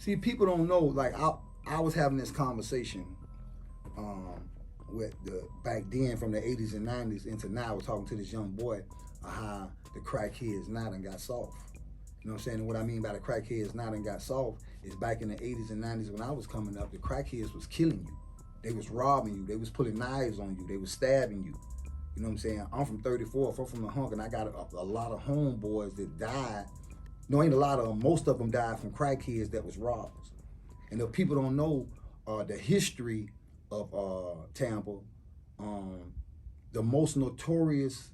See, people don't know. Like I was having this conversation with the back then from the 80s and 90s into now. I was talking to this young boy how the crackheads now done got soft. You know what I'm saying? And what I mean by the crackheads now done got soft is back in the 80s and 90s when I was coming up, the crackheads was killing you. They was robbing you. They was putting knives on you. They was stabbing you. You know what I'm saying? I'm from 34. I'm from the hunk, and I got a lot of homeboys that died. No, ain't a lot of them. Most of them died from crackheads that was robbers. And if people don't know the history of Tampa, the most notorious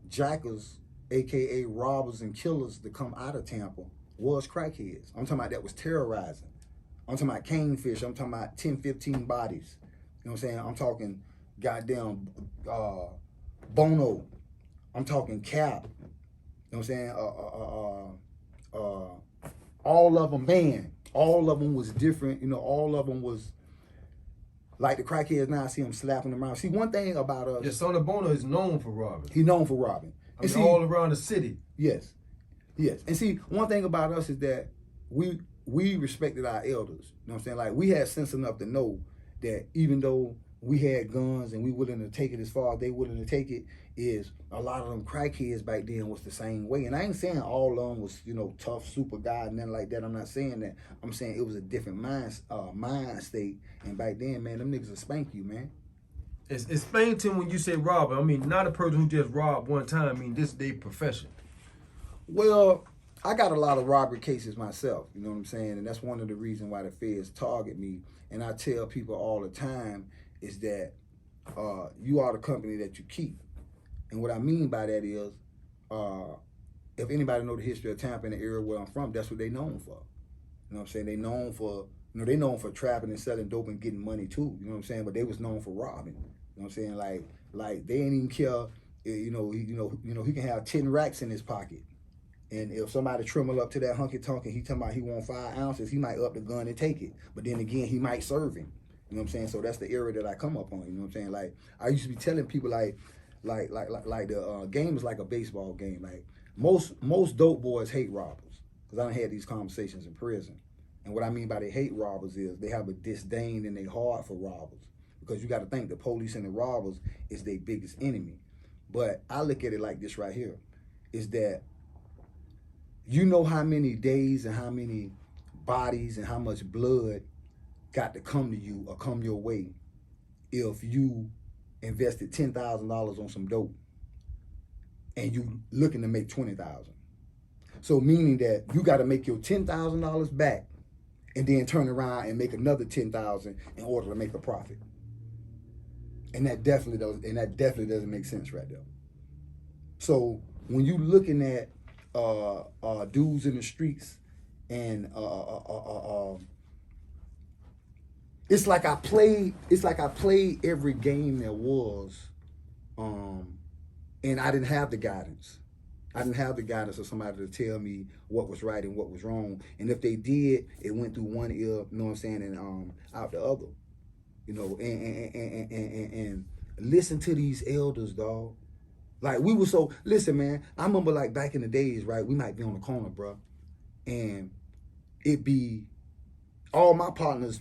jackers, aka robbers and killers that come out of Tampa was crackheads. I'm talking about that was terrorizing. I'm talking about Kingfish. I'm talking about 10, 15 bodies. You know what I'm saying? I'm talking goddamn Bono. I'm talking Cap. You know what I'm saying? All of them, man. All of them was different. You know, all of them was like the crackheads now. I see them slapping them around. See, one thing about us. Yeah, Son of Bono is known for robbing. He's known for robbing. I mean, all around the city. Yes. Yes. And see, one thing about us is that we respected our elders. You know what I'm saying? Like, we had sense enough to know that even though we had guns and we willing to take it as far as they willing to take it, is a lot of them crackheads back then was the same way. And I ain't saying all of them was, you know, tough, super guy, nothing like that. I'm not saying that. I'm saying it was a different mind state. And back then, man, them niggas would spank you, man. Explain to him when you say robbing. I mean, not a person who just robbed one time. I mean, this is their profession. Well, I got a lot of robbery cases myself, you know what I'm saying? And that's one of the reasons why the feds target me. And I tell people all the time is that you are the company that you keep. And what I mean by that is, if anybody know the history of Tampa and the area where I'm from, that's what they known for. You know what I'm saying? They known for, you know, they known for trapping and selling dope and getting money too. You know what I'm saying? But they was known for robbing. You know what I'm saying? Like they ain't even care. You know, he can have 10 racks in his pocket. And if somebody trimble up to that hunky tonk and he talking about he want 5 ounces, he might up the gun and take it. But then again, he might serve him. You know what I'm saying? So that's the area that I come up on. You know what I'm saying? Like, I used to be telling people like the game is like a baseball game. Like most dope boys hate robbers, because I done had these conversations in prison. And what I mean by they hate robbers is they have a disdain in their heart for robbers, because you got to think the police and the robbers is their biggest enemy. But I look at it like this right here, is that you know how many days and how many bodies and how much blood got to come to you or come your way if you invested $10,000 on some dope and you looking to make $20,000. So meaning that you got to make your $10,000 back and then turn around and make another $10,000 in order to make a profit. And that definitely doesn't make sense right there. So when you looking at dudes in the streets and it's like I played every game there was, and I didn't have the guidance. I didn't have the guidance of somebody to tell me what was right and what was wrong. And if they did, it went through one ear, you know what I'm saying, and out the other. You know, and listen to these elders, dog. Like, we were so, listen, man, I remember like back in the days, right, we might be on the corner, bro, and it be all my partners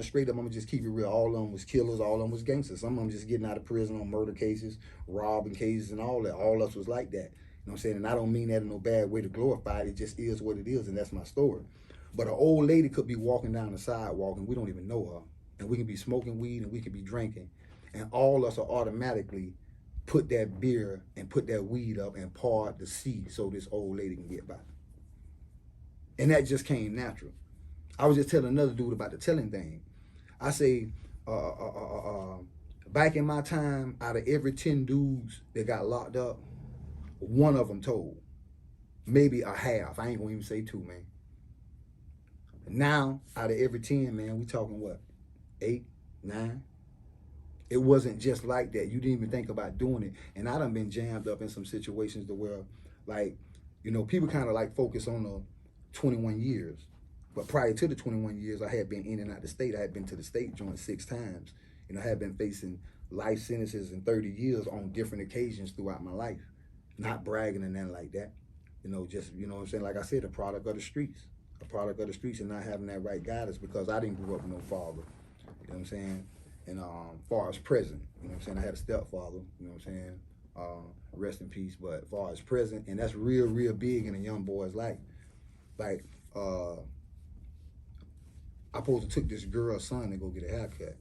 straight up, I'm gonna just keep it real, all of them was killers, all of them was gangsters. Some of them just getting out of prison on murder cases, robbing cases and all that. All of us was like that. You know what I'm saying? And I don't mean that in no bad way to glorify it. It just is what it is, and that's my story. But an old lady could be walking down the sidewalk and we don't even know her. And we can be smoking weed and we could be drinking. And all of us are automatically put that beer and put that weed up and part the seat so this old lady can get by. And that just came natural. I was just telling another dude about the telling thing. I say, back in my time, out of every 10 dudes that got locked up, one of them told. Maybe a half. I ain't gonna even say 2, man. Now, out of every 10, man, we talking what? 8, 9? It wasn't just like that. You didn't even think about doing it. And I done been jammed up in some situations to where, like, you know, people kind of like focus on the 21 years. But prior to the 21 years, I had been in and out the state. I had been to the state joint 6 times. You know, I had been facing life sentences and 30 years on different occasions throughout my life. Not bragging and nothing like that. You know, just, you know what I'm saying? Like I said, a product of the streets. a product of the streets and not having that right guidance because I didn't grow up with no father. You know what I'm saying? And far as present, you know what I'm saying? I had a stepfather, you know what I'm saying? Rest in peace, but far as present, and that's real, real big in a young boy's life. Like, I supposed to took this girl's son to go get a haircut.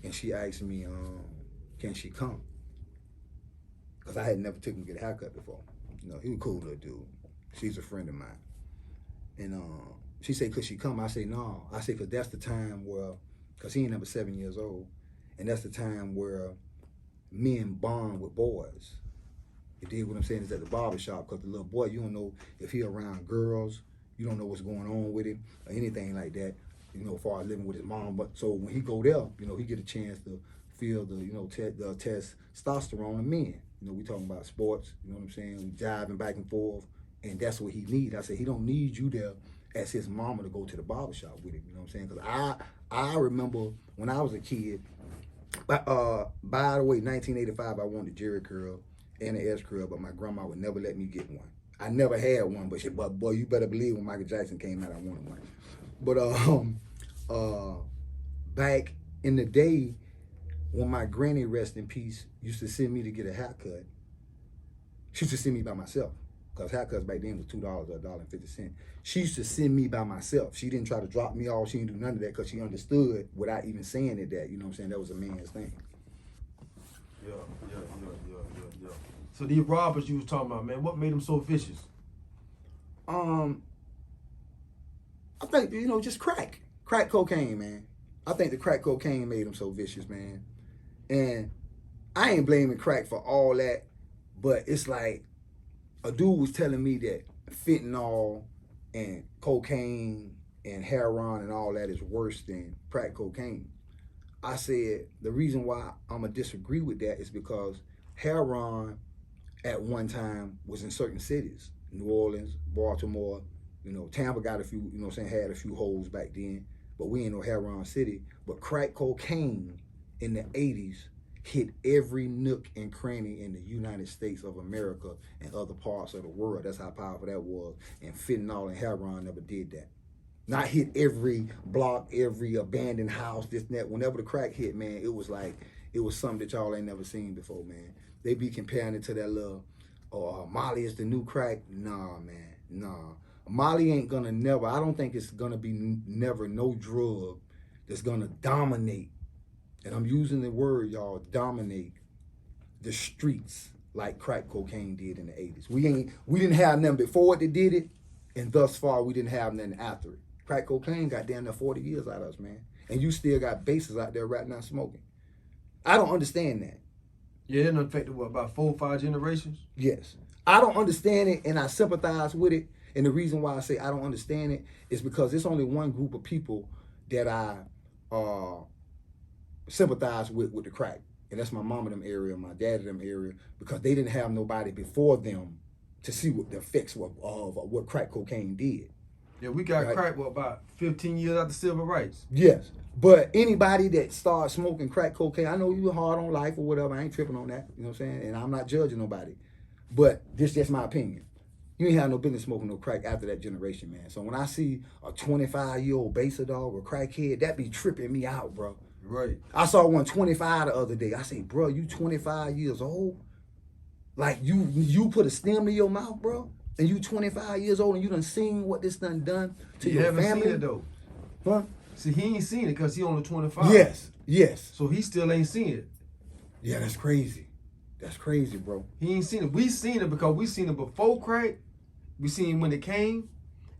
And she asked me, can she come? Because I had never taken him to get a haircut before. You know, he was a cool little dude. She's a friend of mine. And she said, could she come? I say, no. I say, because that's the time where, because he ain't never 7 years old, and that's the time where men bond with boys. You dig what I'm saying? It's at the barbershop, because the little boy, you don't know if he around girls, you don't know what's going on with him, or anything like that, you know, as far as living with his mom. But so when he go there, you know, he get a chance to feel the, you know, the testosterone of men. You know, we talking about sports, you know what I'm saying? We jiving back and forth, and that's what he need. I said, he don't need you there as his mama to go to the barbershop with him, you know what I'm saying? Because I remember when I was a kid, by the way, 1985, I wanted a Jerry curl and an S curl, but my grandma would never let me get one. I never had one, but boy, you better believe when Michael Jackson came out, I wanted one. But back in the day, when my granny, rest in peace, used to send me to get a haircut, she used to send me by myself. Because haircuts back then was $2 or $1.50. She used to send me by myself. She didn't try to drop me off. She didn't do none of that because she understood without even saying it that, you know what I'm saying, that was a man's thing. Yeah. So these robbers you was talking about, man, what made them so vicious? I think, you know, just crack cocaine, man. I think the crack cocaine made them so vicious, man. And I ain't blaming crack for all that, but it's like a dude was telling me that fentanyl and cocaine and heroin and all that is worse than crack cocaine. I said the reason why I'm gonna disagree with that is because heroin at one time was in certain cities, New Orleans, Baltimore, you know, Tampa got a few, you know what I'm saying, had a few holes back then, but we ain't no heroin city. But crack cocaine in the 80s hit every nook and cranny in the United States of America and other parts of the world. That's how powerful that was. And fentanyl and heroin never did that. Not hit every block, every abandoned house, this and that. Whenever the crack hit, man, it was like, it was something that y'all ain't never seen before, man. They be comparing it to that little, Molly is the new crack. Nah, man, nah. Molly ain't gonna never, I don't think it's gonna be never no drug that's gonna dominate, and I'm using the word, y'all, dominate the streets like crack cocaine did in the 80s. We didn't have nothing before it that did it, and thus far we didn't have nothing after it. Crack cocaine got down there 40 years out of us, man. And you still got bases out there right now smoking. I don't understand that. Yeah, it affected what, about 4 or 5 generations? Yes. I don't understand it, and I sympathize with it. And the reason why I say I don't understand it is because it's only one group of people that I sympathize with the crack. And that's my mom in them area, my dad in them area, because they didn't have nobody before them to see what the effects of what crack cocaine did. Yeah, we got crack, what, about 15 years after civil rights? Yes. But anybody that starts smoking crack cocaine, I know you hard on life or whatever, I ain't tripping on that, you know what I'm saying? And I'm not judging nobody. But this is just my opinion. You ain't have no business smoking no crack after that generation, man. So when I see a 25-year-old baser dog or crackhead, that be tripping me out, bro. Right. I saw one 25 the other day. I say, bro, you 25 years old? Like, you put a stem to your mouth, bro? And you 25 years old and you done seen what this done to your family? You haven't seen it, though. Huh? See, he ain't seen it because he only 25. Yes. So he still ain't seen it. Yeah, that's crazy. That's crazy, bro. He ain't seen it. We seen it because we seen it before crack. We seen when it came.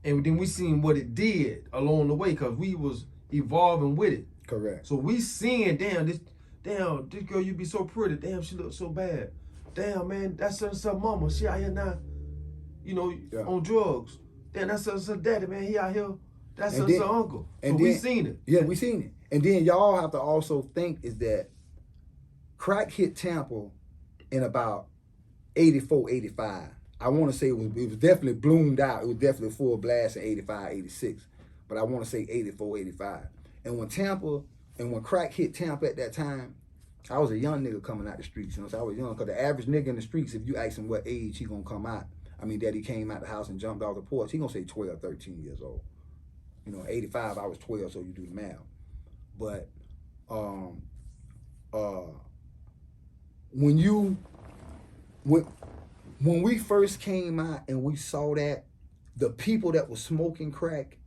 And then we seen what it did along the way because we was evolving with it. Correct. So we seeing, damn, this girl, you be so pretty. Damn, she look so bad. Damn, man, that's some mama. She out here now, you know, on drugs. Damn, that's some daddy, man. He out here. That's some uncle. So we seen it. Yeah, we seen it. And then y'all have to also think is that crack hit Tampa in about 84, 85. I want to say it was definitely bloomed out. It was definitely full blast in 85, 86. But I want to say 84, 85. And when crack hit Tampa at that time, I was a young nigga coming out the streets. You know, so I was young. Because the average nigga in the streets, if you ask him what age he going to come out, I mean, that he came out the house and jumped off the porch, he going to say 12, 13 years old. You know, 85, I was 12, so you do the math. But when we first came out and we saw that, the people that were smoking crack,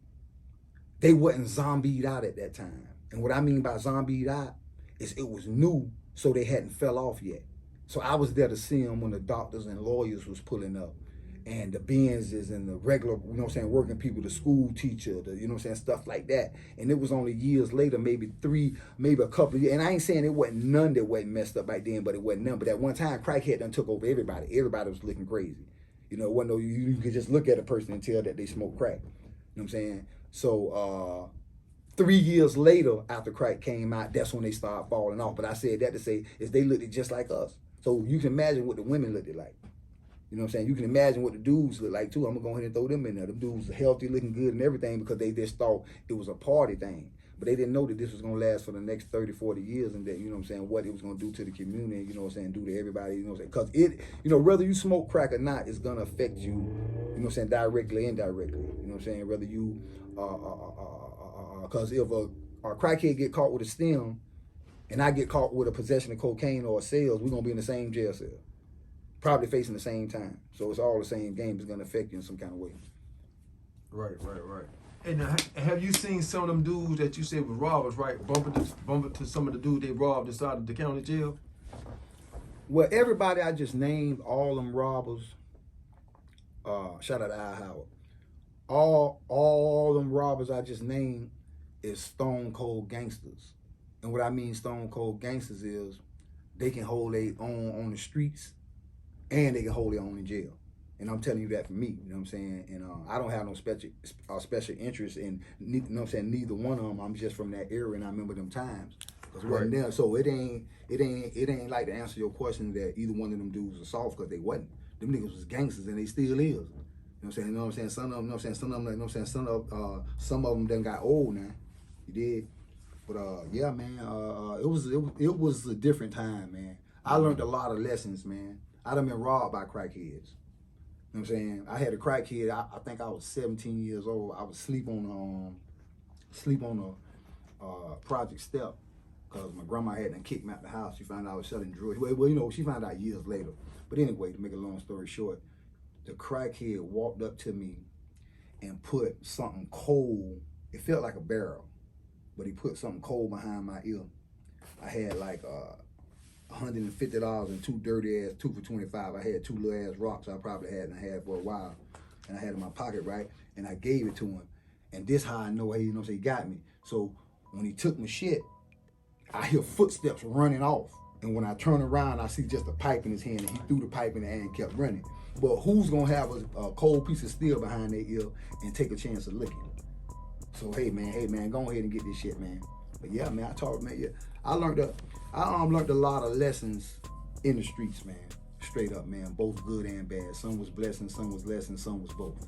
they wasn't zombied out at that time. And what I mean by zombied out is it was new, so they hadn't fell off yet. So I was there to see them when the doctors and lawyers was pulling up, and the Benzes and the regular, you know what I'm saying, working people, the school teacher, the, you know what I'm saying, stuff like that. And it was only years later, maybe a couple of years. And I ain't saying it wasn't none that wasn't messed up back then, but it wasn't none. But at one time, crackhead done took over everybody. Everybody was looking crazy. You know, it wasn't no, you could just look at a person and tell that they smoke crack. You know what I'm saying? So 3 years later, after crack came out, that's when they started falling off. But I said that to say is they looked just like us. So you can imagine what the women looked like. You know what I'm saying? You can imagine what the dudes look like too. I'm gonna go ahead and throw them in there. The dudes are healthy, looking good and everything because they just thought it was a party thing. But they didn't know that this was gonna last for the next 30, 40 years and that, you know what I'm saying, what it was gonna do to the community, you know what I'm saying, do to everybody, you know what I'm saying? Because it, you know, whether you smoke crack or not, it's gonna affect you, you know what I'm saying, directly, indirectly. You know what I'm saying? Whether you, because if a crackhead get caught with a stem and I get caught with a possession of cocaine or sales, we're gonna be in the same jail cell. Probably facing the same time. So it's all the same game. It's going to affect you in some kind of way. Right. And now, have you seen some of them dudes that you said was robbers, right? Bumping to some of the dudes they robbed inside of the county jail? Well, everybody I just named, all them robbers, shout out to Al Howard. All them robbers I just named is stone cold gangsters. And what I mean stone cold gangsters is they can hold their own on the streets and they can hold their own in jail. And I'm telling you that for me, you know what I'm saying? And I don't have no special interest in, you know what I'm saying, neither one of them. I'm just from that era and I remember them times. Because it wasn't there. So it ain't like to answer your question that either one of them dudes was soft, because they wasn't. Them niggas was gangsters and they still is. You know what I'm saying? You know what I'm saying? Some of them, you know what I'm saying? Some of them, you know what I'm saying? Some of them done got old now. You did. But yeah, man, it was a different time, man. I learned a lot of lessons, man. I done been robbed by crackheads. You know what I'm saying? I had a crackhead, I think I was 17 years old. I was sleep on a project step because my grandma had done kicked me out the house. She found out I was selling drugs. Well, you know, she found out years later. But anyway, to make a long story short, the crackhead walked up to me and put something cold. It felt like a barrel, but he put something cold behind my ear. I had like $150 and two dirty ass 2 for $25. I had two little ass rocks I probably hadn't had for a while, and I had in my pocket, right? And I gave it to him. And this how I know, you know, so he got me. So when he took my shit, I hear footsteps running off. And when I turn around, I see just a pipe in his hand, and he threw the pipe in the air and kept running. But who's gonna have a cold piece of steel behind their ear and take a chance of licking? So hey man, go ahead and get this shit, man. But yeah, man, I learned a lot of lessons in the streets, man. Straight up, man. Both good and bad. Some was blessings, some was lessons, some was both.